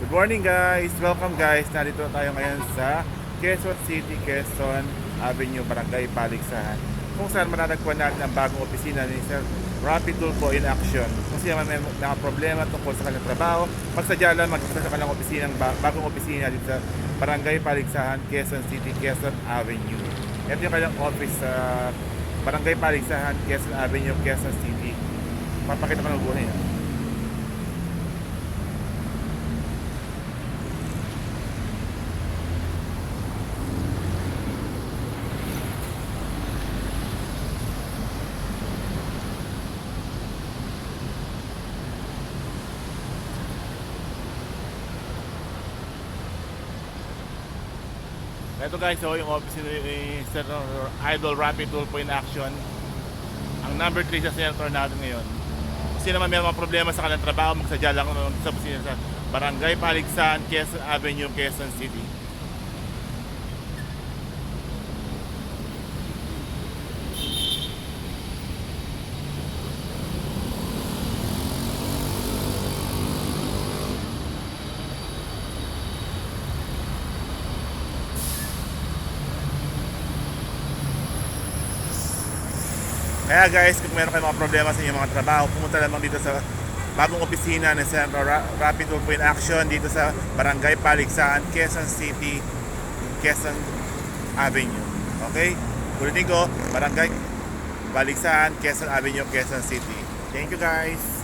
Good morning guys! Welcome guys! Narito tayo ngayon sa Quezon City, Quezon Avenue, Barangay Paligsahan, kung saan matatagpuan natin ang bagong opisina ni Sir Rapi Tulfo in action. Kung siya may mga problema tungkol sa kanyang trabaho, magsadya lang magpunta sa kanyang opisina, bagong opisina dito sa Barangay Paligsahan, Quezon City, Quezon Avenue. Ito yung kanyang office sa Barangay Paligsahan, Quezon Avenue, Quezon City. Papakita ko ng buhay niya. Ito guys, so yung office ni Sir Idol Rapi Tulfo in action. Ang number 3 sa senator natin ngayon. Kung sino naman may mga problema sa kanilang trabaho, magsadya lang sa opisina sa Barangay Paligsahan, Quezon Avenue, Quezon City. Kaya guys, kung meron kayong mga problema sa inyong mga trabaho, pumunta lamang dito sa bagong opisina ng Senator Rapi Tulfo in action dito sa Barangay Paligsahan, Quezon City, Quezon Avenue. Okay? Ulitin ko, Barangay Paligsahan, Quezon Avenue, Quezon City. Thank you guys!